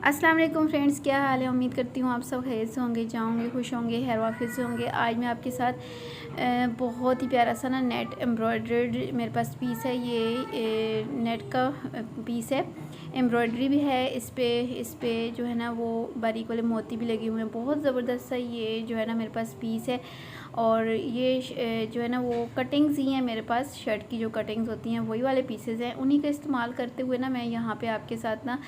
अस्सलाम वालेकुम फ्रेंड्स, क्या हाल है। उम्मीद करती हूँ आप सब खैर से होंगे, जाओगे खुश होंगे, खैर वाफियत से होंगे। आज मैं आपके साथ बहुत ही प्यारा सा ना नेट एम्ब्रॉयडर्ड मेरे पास पीस है। ये नेट का पीस है, एम्ब्रॉयडरी भी है इस पे जो है ना वो बारीक वाले मोती भी लगे हुए हैं। बहुत ज़बरदस्त सा ये जो है ना मेरे पास पीस है। और ये जो है ना वो कटिंग्स ही हैं मेरे पास, शर्ट की जो कटिंग्स होती हैं वही वाले पीसेज हैं। उन्हीं का इस्तेमाल करते हुए ना मैं यहाँ पे आपके साथ ना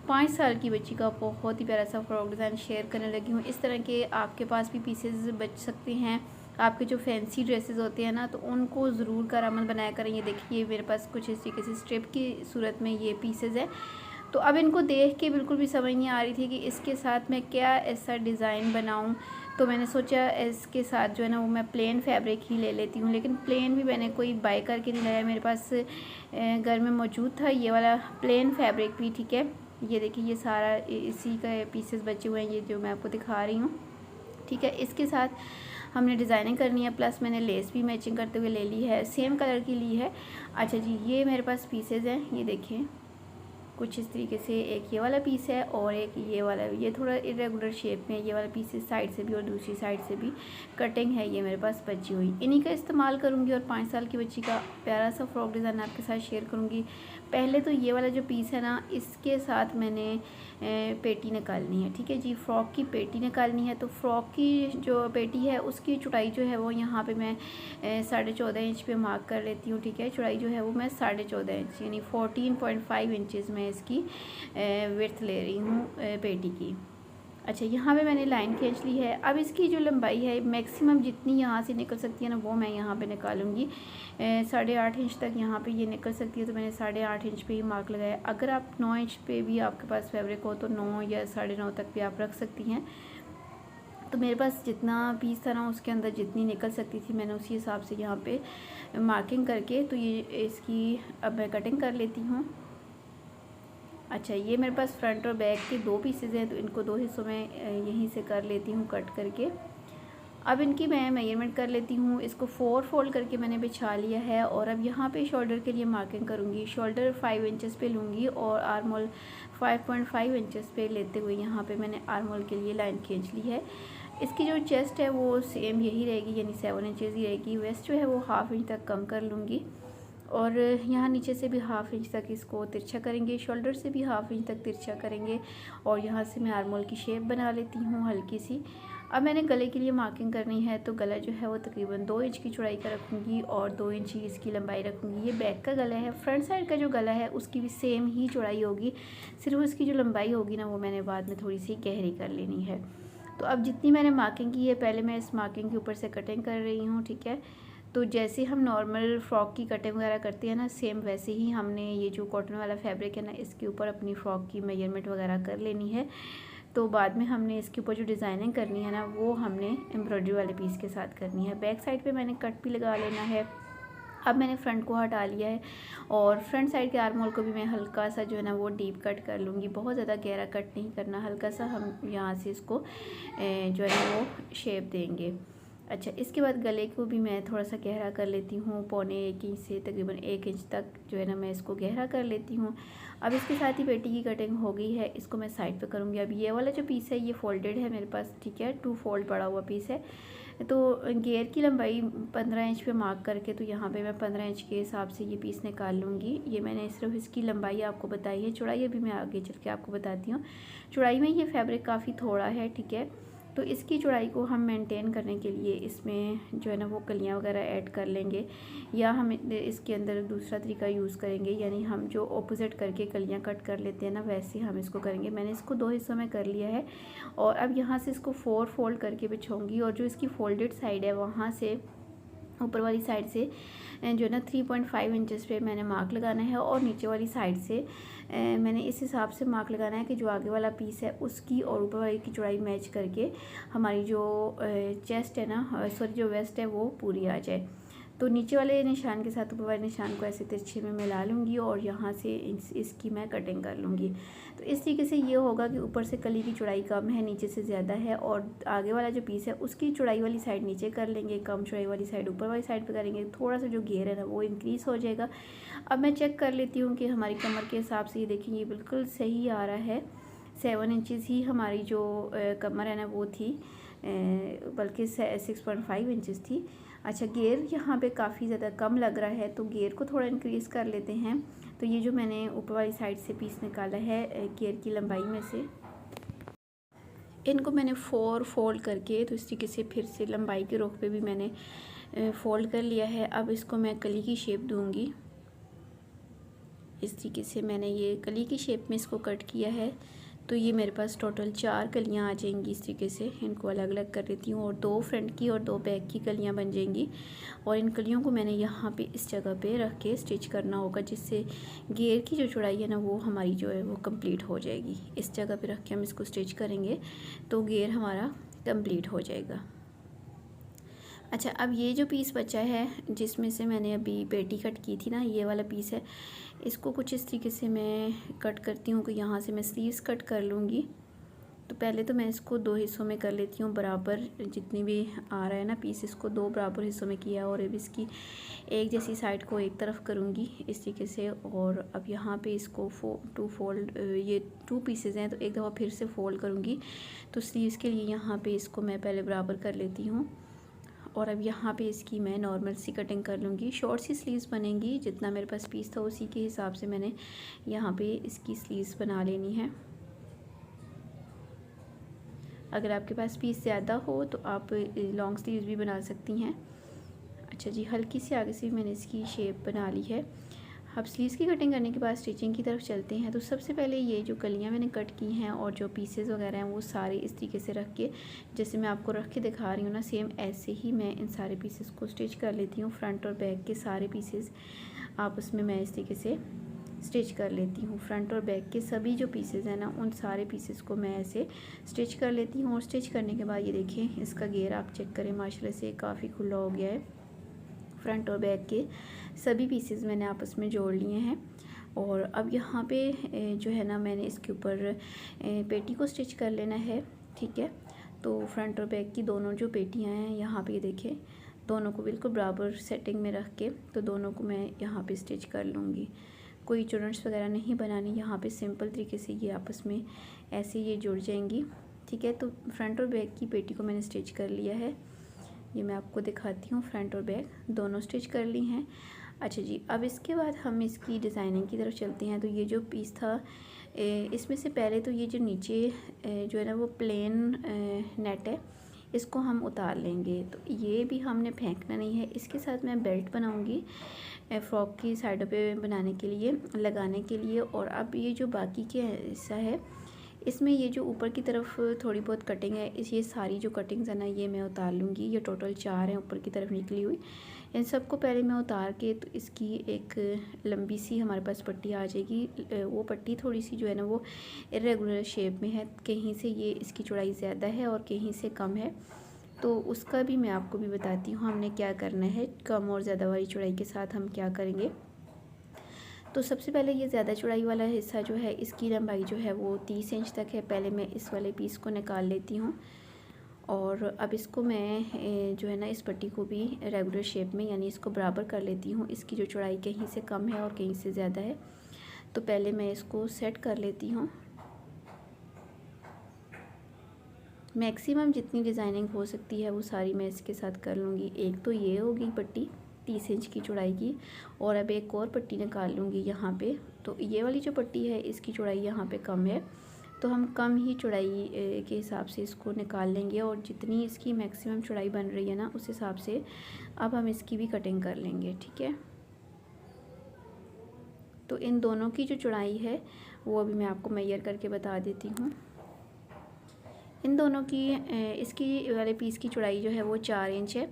5 साल की बच्ची का बहुत ही प्यारा सा फ्रॉक डिज़ाइन शेयर करने लगी हूँ। इस तरह के आपके पास भी पीसेज बच सकते हैं। आपके जो फैंसी ड्रेसेस होते हैं ना, तो उनको ज़रूर करामत बनाया करें। ये देखिए मेरे पास कुछ इस तरीके से स्ट्रिप की सूरत में ये पीसेज है। तो अब इनको देख के बिल्कुल भी समझ नहीं आ रही थी कि इसके साथ मैं क्या ऐसा डिज़ाइन बनाऊँ। तो मैंने सोचा इसके साथ जो है ना वो मैं प्लेन फैब्रिक ही ले लेती हूँ। लेकिन प्लेन भी मैंने कोई बाय करके नहीं लाया, मेरे पास घर में मौजूद था ये वाला प्लेन फैब्रिक भी। ठीक है, ये देखिए ये सारा इसी का पीसेस बचे हुए हैं, ये जो मैं आपको दिखा रही हूँ। ठीक है, इसके साथ हमने डिज़ाइनिंग करनी है, प्लस मैंने लेस भी मैचिंग करते हुए ले ली है, सेम कलर की ली है। अच्छा जी, ये मेरे पास पीसेज हैं, ये देखिए कुछ इस तरीके से। एक ये वाला पीस है और एक ये वाला, ये थोड़ा इरेगुलर शेप में ये वाला पीस है, साइड से भी और दूसरी साइड से भी कटिंग है ये मेरे पास बची हुई। इन्हीं का इस्तेमाल करूँगी और 5 साल की बच्ची का प्यारा सा फ्रॉक डिज़ाइन आपके साथ शेयर करूँगी। पहले तो ये वाला जो पीस है ना, इसके साथ मैंने पेटी निकालनी है। ठीक है जी, फ़्रॉक की पेटी निकालनी है। तो फ़्रॉक की जो पेटी है उसकी चौड़ाई जो है वो यहाँ पे मैं 14.5 इंच पे मार्क कर लेती हूँ। ठीक है, चौड़ाई जो है वो मैं 14.5 इंच यानी 14.5 इंचज़ में इसकी विड्थ ले रही हूँ पेटी की। अच्छा, यहाँ पे मैंने लाइन खींच ली है। अब इसकी जो लंबाई है मैक्सिमम जितनी यहाँ से निकल सकती है ना वो मैं यहाँ पे निकालूंगी। 8.5 इंच तक यहाँ पे ये निकल सकती है, तो मैंने 8.5 इंच पे ही मार्क लगाया। अगर आप 9 इंच पे भी आपके पास फैब्रिक हो तो 9 या 9.5 तक भी आप रख सकती हैं। तो मेरे पास जितना पीस था ना उसके अंदर जितनी निकल सकती थी मैंने उसी हिसाब से यहाँ पे मार्किंग करके तो ये इसकी अब मैं कटिंग कर लेती हूँ। अच्छा, ये मेरे पास फ्रंट और बैक के 2 पीसेज हैं, तो इनको 2 हिस्सों में यहीं से कर लेती हूँ कट करके। अब इनकी मैं मेजरमेंट कर लेती हूँ। इसको 4 फोल्ड करके मैंने बिछा लिया है और अब यहाँ पे शोल्डर के लिए मार्किंग करूँगी। शोल्डर 5 इंचेस पे लूँगी और आर्म होल 5.5 इंचेस पे लेते हुए यहाँ पे मैंने आर्म होल के लिए लाइन खींच ली है। इसकी जो चेस्ट है वो सेम यही रहेगी यानी 7 इंचेस ही रहेगी। वेस्ट जो है वो हाफ इंच तक कम कर लूँगी और यहाँ नीचे से भी हाफ इंच तक इसको तिरछा करेंगे, शोल्डर से भी हाफ इंच तक तिरछा करेंगे और यहाँ से मैं आर्म होल की शेप बना लेती हूँ हल्की सी। अब मैंने गले के लिए मार्किंग करनी है, तो गला जो है वो तकरीबन 2 इंच की चौड़ाई का रखूँगी और 2 इंच ही इसकी लंबाई रखूँगी। ये बैक का गला है। फ्रंट साइड का जो गला है उसकी भी सेम ही चौड़ाई होगी, सिर्फ उसकी जो लंबाई होगी ना वो मैंने बाद में थोड़ी सी गहरी कर लेनी है। तो अब जितनी मैंने मार्किंग की है पहले मैं इस मार्किंग के ऊपर से कटिंग कर रही हूँ। ठीक है, तो जैसे हम नॉर्मल फ़्रॉक की कटिंग वगैरह करते हैं ना, सेम वैसे ही हमने ये जो कॉटन वाला फैब्रिक है ना इसके ऊपर अपनी फ़्रॉक की मेजरमेंट वगैरह कर लेनी है। तो बाद में हमने इसके ऊपर जो डिज़ाइनिंग करनी है ना वो हमने एम्ब्रॉयडरी वाले पीस के साथ करनी है। बैक साइड पे मैंने कट भी लगा लेना है। अब मैंने फ्रंट को हटा लिया है और फ्रंट साइड के आर्म होल को भी मैं हल्का सा जो है ना वो डीप कट कर लूँगी। बहुत ज़्यादा गहरा कट नहीं करना, हल्का सा हम यहाँ से इसको जो है ना वो शेप देंगे। अच्छा, इसके बाद गले को भी मैं थोड़ा सा गहरा कर लेती हूँ, 1.25 इंच से तकरीबन 1 इंच तक जो है ना मैं इसको गहरा कर लेती हूँ। अब इसके साथ ही पेटी की कटिंग हो गई है, इसको मैं साइड पे करूँगी। अब ये वाला जो पीस है ये फोल्डेड है मेरे पास। ठीक है, 2 फोल्ड पड़ा हुआ पीस है। तो घेर की लंबाई 15 इंच पे मार्क करके तो यहाँ पे मैं 15 इंच के हिसाब से ये पीस निकाल लूँगी। ये मैंने सिर्फ इसकी लंबाई आपको बताई है, चौड़ाई अभी मैं आगे चल के आपको बताती हूँ। चौड़ाई में ये फैब्रिक काफ़ी थोड़ा है। ठीक है, तो इसकी चौड़ाई को हम मेंटेन करने के लिए इसमें जो है ना वो कलियाँ वगैरह ऐड कर लेंगे, या हम इसके अंदर दूसरा तरीका यूज़ करेंगे, यानी हम जो ऑपोजिट करके कलियाँ कट कर लेते हैं ना वैसे हम इसको करेंगे। मैंने इसको 2 हिस्सों में कर लिया है और अब यहाँ से इसको 4 फोल्ड करके बिछाऊँगी और जो इसकी फोल्डेड साइड है वहाँ से ऊपर वाली साइड से जो है ना 3.5 इंचेस पे मैंने मार्क लगाना है और नीचे वाली साइड से मैंने इस हिसाब से मार्क लगाना है कि जो आगे वाला पीस है उसकी और ऊपर वाली की चौड़ाई मैच करके हमारी जो चेस्ट है ना, सॉरी जो वेस्ट है वो पूरी आ जाए। तो नीचे वाले निशान के साथ ऊपर वाले निशान को ऐसे तिरछे में मिला लूँगी और यहाँ से इसकी मैं कटिंग कर लूँगी। तो इस तरीके से ये होगा कि ऊपर से कली की चौड़ाई कम है, नीचे से ज़्यादा है और आगे वाला जो पीस है उसकी चौड़ाई वाली साइड नीचे कर लेंगे, कम चौड़ाई वाली साइड ऊपर वाली साइड पे करेंगे। थोड़ा सा जो घेर है ना वो इंक्रीज़ हो जाएगा। अब मैं चेक कर लेती हूँ कि हमारी कमर के हिसाब से ये देखिए ये बिल्कुल सही आ रहा है। 7 इंचज़ ही हमारी जो कमर है ना वो थी, बल्कि 6.5 इंचज़ थी। अच्छा, गेयर यहाँ पे काफ़ी ज़्यादा कम लग रहा है, तो गेयर को थोड़ा इंक्रीज़ कर लेते हैं। तो ये जो मैंने ऊपर वाली साइड से पीस निकाला है गेयर की लंबाई में से, इनको मैंने 4 फोल्ड करके तो इस तरीके से फिर से लंबाई के रुख पे भी मैंने फोल्ड कर लिया है। अब इसको मैं कली की शेप दूंगी। इस तरीके से मैंने ये कली की शेप में इसको कट किया है। तो ये मेरे पास टोटल 4 कलियां आ जाएंगी। इस तरीके से इनको अलग अलग कर देती हूँ और 2 फ्रंट की और 2 बैक की कलियां बन जाएंगी। और इन कलियों को मैंने यहाँ पे इस जगह पे रख के स्टिच करना होगा, जिससे घेर की जो चौड़ाई है ना वो हमारी जो है वो कंप्लीट हो जाएगी। इस जगह पे रख के हम इसको स्टिच करेंगे तो घेर हमारा कंप्लीट हो जाएगा। अच्छा, अब ये जो पीस बचा है जिसमें से मैंने अभी पेटी कट की थी ना, ये वाला पीस है, इसको कुछ इस तरीके से मैं कट करती हूँ कि यहाँ से मैं स्लीव्स कट कर लूँगी। तो पहले तो मैं इसको 2 हिस्सों में कर लेती हूँ, बराबर जितनी भी आ रहा है ना पीस, इसको 2 बराबर हिस्सों में किया और अब इसकी एक जैसी साइड को एक तरफ करूँगी इस तरीके से। और अब यहाँ पे इसको 2 फोल्ड, ये 2 पीसेज हैं तो एक दफ़ा फिर से फोल्ड करूँगी। तो स्लीव्स के लिए यहाँ पे इसको मैं पहले बराबर कर लेती हूँ और अब यहाँ पे इसकी मैं नॉर्मल सी कटिंग कर लूँगी। शॉर्ट सी स्लीव्स बनेंगी, जितना मेरे पास पीस था उसी के हिसाब से मैंने यहाँ पे इसकी स्लीव्स बना लेनी है। अगर आपके पास पीस ज़्यादा हो तो आप लॉन्ग स्लीव्स भी बना सकती हैं। अच्छा जी, हल्की सी आगे से मैंने इसकी शेप बना ली है। अब स्लीव्स की कटिंग करने के बाद स्टिचिंग की तरफ चलते हैं। तो सबसे पहले ये जो कलियां मैंने कट की हैं और जो पीसेस वगैरह हैं वो सारे इस तरीके से रख के, जैसे मैं आपको रख के दिखा रही हूँ ना, सेम ऐसे ही मैं इन सारे पीसेस को स्टिच कर लेती हूँ। फ्रंट और बैक के सारे पीसेस आपस में मैं इस तरीके से स्टिच कर लेती हूँ। फ्रंट और बैक के सभी जो पीसेस हैं ना, उन सारे पीसेस को मैं ऐसे स्टिच कर लेती हूँ। और स्टिच करने के बाद ये देखें, इसका घेर आप चेक करें, माशाल्लाह से काफ़ी खुला हो गया है। फ्रंट और बैक के सभी पीसेस मैंने आपस में जोड़ लिए हैं। और अब यहाँ पे जो है ना, मैंने इसके ऊपर पेटी को स्टिच कर लेना है। ठीक है, तो फ्रंट और बैक की दोनों जो पेटियाँ हैं यहाँ पे देखें, दोनों को बिल्कुल बराबर सेटिंग में रख के तो दोनों को मैं यहाँ पे स्टिच कर लूँगी। कोई चुनट्स वगैरह नहीं बनानी, यहाँ पे सिंपल तरीके से ये आपस में ऐसे ये जुड़ जाएंगी। ठीक है, तो फ्रंट और बैक की पेटी को मैंने स्टिच कर लिया है। ये मैं आपको दिखाती हूँ, फ्रंट और बैक दोनों स्टिच कर ली हैं। अच्छा जी, अब इसके बाद हम इसकी डिज़ाइनिंग की तरफ चलते हैं। तो ये जो पीस था, इसमें से पहले तो ये जो नीचे जो है ना वो प्लेन नेट है, इसको हम उतार लेंगे। तो ये भी हमने फेंकना नहीं है। इसके साथ मैं बेल्ट बनाऊंगी फ्रॉक की साइडों पे बनाने के लिए, लगाने के लिए। और अब ये जो बाकी के हिस्सा है, इसमें ये जो ऊपर की तरफ थोड़ी बहुत कटिंग है, ये सारी जो कटिंग्स है ना ये मैं उतार लूँगी। ये टोटल 4 हैं ऊपर की तरफ निकली हुई। इन सबको पहले मैं उतार के तो इसकी एक लंबी सी हमारे पास पट्टी आ जाएगी। वो पट्टी थोड़ी सी जो है ना वो इरेगुलर शेप में है, कहीं से ये इसकी चौड़ाई ज़्यादा है और कहीं से कम है। तो उसका भी मैं आपको भी बताती हूँ हमने क्या करना है, कम और ज़्यादा वाली चौड़ाई के साथ हम क्या करेंगे। तो सबसे पहले ये ज़्यादा चौड़ाई वाला हिस्सा जो है, इसकी लंबाई जो है वो 30 इंच तक है। पहले मैं इस वाले पीस को निकाल लेती हूँ और अब इसको मैं जो है ना इस पट्टी को भी रेगुलर शेप में, यानी इसको बराबर कर लेती हूँ। इसकी जो चौड़ाई कहीं से कम है और कहीं से ज़्यादा है, तो पहले मैं इसको सेट कर लेती हूँ। मैक्सिमम जितनी डिज़ाइनिंग हो सकती है वो सारी मैं इसके साथ कर लूँगी। एक तो ये होगी पट्टी 30 इंच की चौड़ाई की, और अब एक और पट्टी निकाल लूँगी यहाँ पे। तो ये वाली जो पट्टी है इसकी चौड़ाई यहाँ पे कम है, तो हम कम ही चौड़ाई के हिसाब से इसको निकाल लेंगे। और जितनी इसकी मैक्सिमम चौड़ाई बन रही है ना, उस हिसाब से अब हम इसकी भी कटिंग कर लेंगे। ठीक है, तो इन दोनों की जो चौड़ाई है वो अभी मैं आपको मेजर करके बता देती हूँ। इन दोनों की इसकी वाले पीस की चौड़ाई जो है वो 4 इंच है,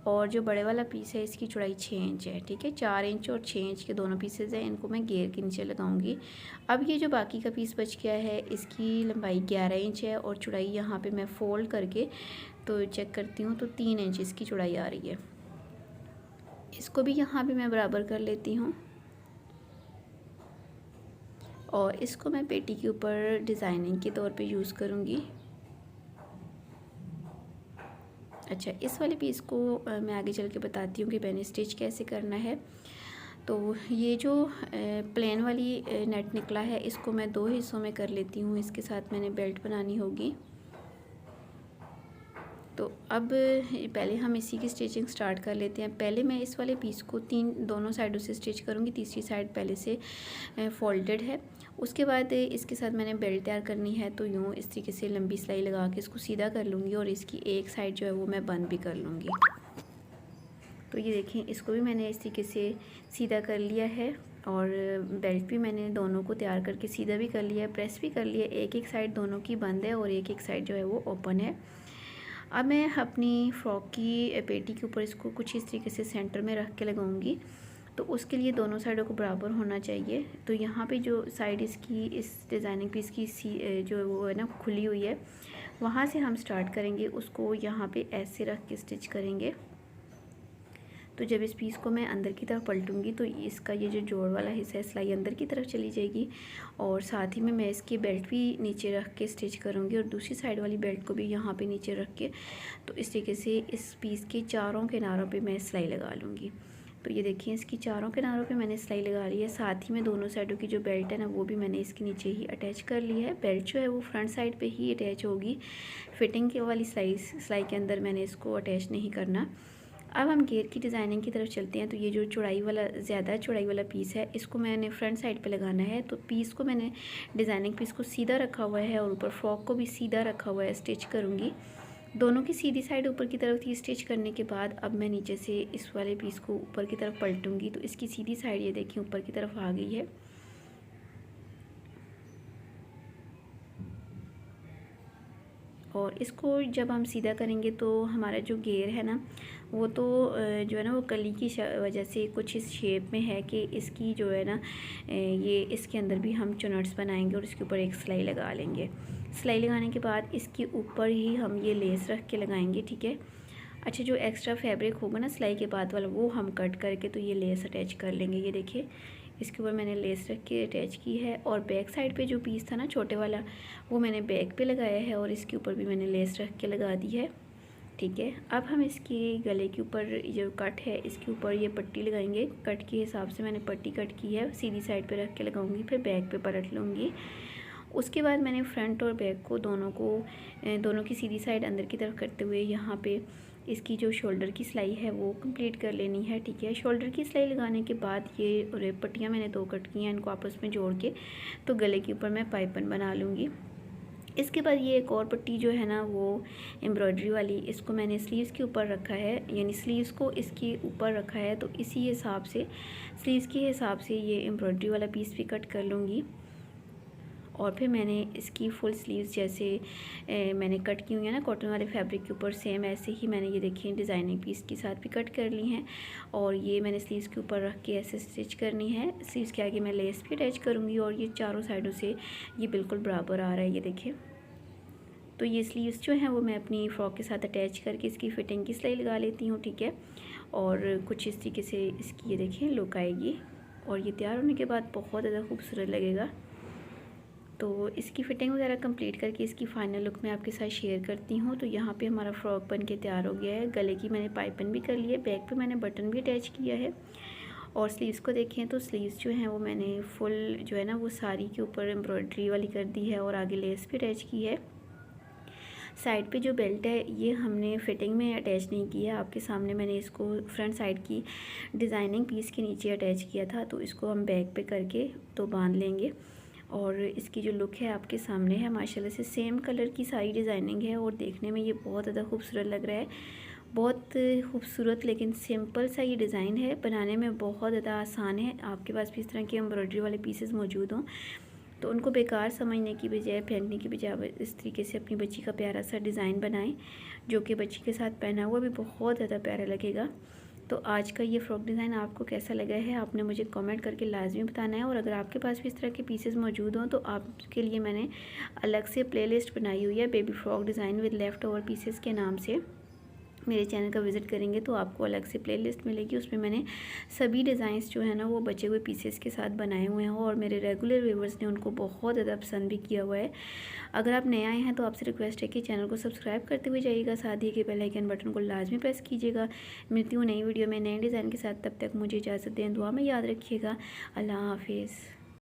और जो बड़े वाला पीस है इसकी चौड़ाई 6 इंच है। ठीक है, 4 इंच और 6 इंच के दोनों पीसेज हैं, इनको मैं घेर के नीचे लगाऊंगी। अब ये जो बाकी का पीस बच गया है, इसकी लंबाई 11 इंच है और चौड़ाई यहाँ पे मैं फ़ोल्ड करके तो चेक करती हूँ तो 3 इंच इसकी चौड़ाई आ रही है। इसको भी यहाँ पे मैं बराबर कर लेती हूँ और इसको मैं पेटी के ऊपर डिज़ाइनिंग के तौर पे यूज़ करूँगी। अच्छा, इस वाले पीस को मैं आगे चल के बताती हूँ कि मैंने स्टिच कैसे करना है। तो ये जो प्लेन वाली नेट निकला है, इसको मैं 2 हिस्सों में कर लेती हूँ। इसके साथ मैंने बेल्ट बनानी होगी। तो अब पहले हम इसी की स्टिचिंग स्टार्ट कर लेते हैं। पहले मैं इस वाले पीस को दोनों साइडों से स्टिच करूँगी। तीसरी साइड पहले से फोल्डेड है। उसके बाद इसके साथ मैंने बेल्ट तैयार करनी है, तो यूँ इस तरीके से लंबी सिलाई लगा के इसको सीधा कर लूँगी और इसकी एक साइड जो है वो मैं बंद भी कर लूँगी। तो ये देखें, इसको भी मैंने इस तरीके से सीधा कर लिया है और बेल्ट भी मैंने दोनों को तैयार करके सीधा भी कर लिया है, प्रेस भी कर लिया। एक साइड दोनों की बंद है और एक साइड जो है वो ओपन है। अब मैं अपनी फ़्रॉक की पेटी के ऊपर इसको कुछ इस तरीके से सेंटर में रख के लगाऊंगी। तो उसके लिए दोनों साइडों को बराबर होना चाहिए। तो यहाँ पे जो साइड इसकी इस डिज़ाइनिंग पीस की जो वो है ना खुली हुई है, वहाँ से हम स्टार्ट करेंगे। उसको यहाँ पे ऐसे रख के स्टिच करेंगे। तो जब इस पीस को मैं अंदर की तरफ पलटूंगी तो इसका ये जो जोड़ वाला हिस्सा है, सिलाई अंदर की तरफ चली जाएगी और साथ ही में मैं इसकी बेल्ट भी नीचे रख के स्टिच करूँगी और दूसरी साइड वाली बेल्ट को भी यहाँ पे नीचे रख के, तो इस तरीके से इस पीस के चारों किनारों पे मैं सिलाई लगा लूँगी। तो ये देखिए, इसकी चारों किनारों पे मैंने सिलाई लगा ली है। साथ ही में दोनों साइडों की जो बेल्ट है ना, वो भी मैंने इसके नीचे ही अटैच कर ली है। बेल्ट जो है वो फ्रंट साइड पे ही अटैच होगी, फिटिंग के वाली सिलाई के अंदर मैंने इसको अटैच नहीं करना। अब हम घेर की डिज़ाइनिंग की तरफ चलते हैं। तो ये जो ज़्यादा चौड़ाई वाला पीस है, इसको मैंने फ्रंट साइड पे लगाना है। तो पीस को मैंने डिज़ाइनिंग पीस को सीधा रखा हुआ है और ऊपर फ्रॉक को भी सीधा रखा हुआ है। स्टिच करूँगी दोनों की सीधी साइड ऊपर की तरफ थी। स्टिच करने के बाद अब मैं नीचे से इस वाले पीस को ऊपर की तरफ पलटूँगी। तो इसकी सीधी साइड ये देखिए ऊपर की तरफ आ गई है। और इसको जब हम सीधा करेंगे तो हमारा जो घेर है ना, वो तो जो है ना वो कली की वजह से कुछ इस शेप में है कि इसकी जो है ना ये इसके अंदर भी हम चुनट्स बनाएंगे और इसके ऊपर एक सिलाई लगा लेंगे। सिलाई लगाने के बाद इसके ऊपर ही हम ये लेस रख के लगाएंगे, ठीक है। अच्छा, जो एक्स्ट्रा फैब्रिक होगा ना सिलाई के बाद वाला, वो हम कट करके तो ये लेस अटैच कर लेंगे। ये देखिए, इसके ऊपर मैंने लेस रख के अटैच की है और बैक साइड पे जो पीस था ना छोटे वाला, वो मैंने बैक पे लगाया है और इसके ऊपर भी मैंने लेस रख के लगा दी है, ठीक है। अब हम इसकी गले के ऊपर जो कट है, इसके ऊपर ये पट्टी लगाएंगे। कट के हिसाब से मैंने पट्टी कट की है, सीधी साइड पे रख के लगाऊंगी, फिर बैक पे पलट लूँगी। उसके बाद मैंने फ्रंट और बैक को दोनों की सीधी साइड अंदर की तरफ करते हुए यहाँ पे इसकी जो शोल्डर की सिलाई है वो कंप्लीट कर लेनी है, ठीक है। शोल्डर की सिलाई लगाने के बाद ये पट्टियाँ मैंने 2 कट की हैं, इनको आपस में जोड़ के तो गले के ऊपर मैं पाइपन बना लूँगी। इसके बाद ये एक और पट्टी जो है ना वो एम्ब्रॉयडरी वाली, इसको मैंने स्लीव्स के ऊपर रखा है, यानी स्लीव्स को इसके ऊपर रखा है। तो इसी हिसाब से स्लीव्स के हिसाब से ये एम्ब्रॉयडरी वाला पीस भी कट कर लूँगी। और फिर मैंने इसकी फुल स्लीव्स जैसे मैंने कट की हुई है ना कॉटन वाले फैब्रिक के ऊपर, सेम ऐसे ही मैंने ये देखिए डिज़ाइनिंग पीस के साथ भी कट कर ली हैं। और ये मैंने स्लीव्स के ऊपर रख के ऐसे स्टिच करनी है। स्लीव्स के आगे मैं लेस भी अटैच करूँगी और ये चारों साइडों से ये बिल्कुल बराबर आ रहा है, ये देखिए। तो ये स्लीव्स जो हैं वो मैं अपनी फ़्रॉक के साथ अटैच करके इसकी फ़िटिंग की सिलाई लगा लेती हूँ, ठीक है। और कुछ इस तरीके से इसकी ये देखिए लुक आएगी और ये तैयार होने के बाद बहुत ज़्यादा खूबसूरत लगेगा। तो इसकी फ़िटिंग वगैरह कंप्लीट करके इसकी फ़ाइनल लुक मैं आपके साथ शेयर करती हूँ। तो यहाँ पे हमारा फ़्रॉक बन के तैयार हो गया है। गले की मैंने पाइपिंग भी कर ली है, बैक पे मैंने बटन भी अटैच किया है। और स्लीव्स को देखें तो स्लीव्स जो हैं वो मैंने फुल जो है ना वो साड़ी के ऊपर एम्ब्रॉयडरी वाली कर दी है और आगे लेस भी अटैच की है। साइड पे जो बेल्ट है ये हमने फिटिंग में अटैच नहीं किया, आपके सामने मैंने इसको फ्रंट साइड की डिज़ाइनिंग पीस के नीचे अटैच किया था। तो इसको हम बैक पे करके तो बांध लेंगे और इसकी जो लुक है आपके सामने है। माशाल्लाह से सेम कलर की सारी डिज़ाइनिंग है और देखने में ये बहुत ज़्यादा खूबसूरत लग रहा है। बहुत खूबसूरत लेकिन सिंपल सा ये डिज़ाइन है, बनाने में बहुत ज़्यादा आसान है। आपके पास भी इस तरह के एम्ब्रॉयडरी वाले पीसेस मौजूद हों तो उनको बेकार समझने की बजाय, फेंकने की बजाय इस तरीके से अपनी बच्ची का प्यारा सा डिज़ाइन बनाएं, जो कि बच्ची के साथ पहना हुआ भी बहुत ज़्यादा प्यारा लगेगा। तो आज का ये फ़्रॉक डिज़ाइन आपको कैसा लगा है आपने मुझे कमेंट करके लाजमी बताना है। और अगर आपके पास भी इस तरह के पीसेस मौजूद हों तो आपके लिए मैंने अलग से प्लेलिस्ट बनाई हुई है baby frock design with left over pieces के नाम से। मेरे चैनल का विज़िट करेंगे तो आपको अलग से प्लेलिस्ट मिलेगी। उसमें मैंने सभी डिज़ाइंस जो है ना वो बचे हुए पीसेस के साथ बनाए हुए हैं और मेरे रेगुलर व्यूवर्स ने उनको बहुत ज़्यादा पसंद भी किया हुआ है। अगर आप नए आए हैं तो आपसे रिक्वेस्ट है कि चैनल को सब्सक्राइब करते हुए जाइएगा, साथ ही के बेल आइकन बटन को लाजमी प्रेस कीजिएगा। मिलती हूँ नई वीडियो में नए डिज़ाइन के साथ, तब तक मुझे इजाज़त दें। दुआ में याद रखिएगा। अल्लाह हाफिज़।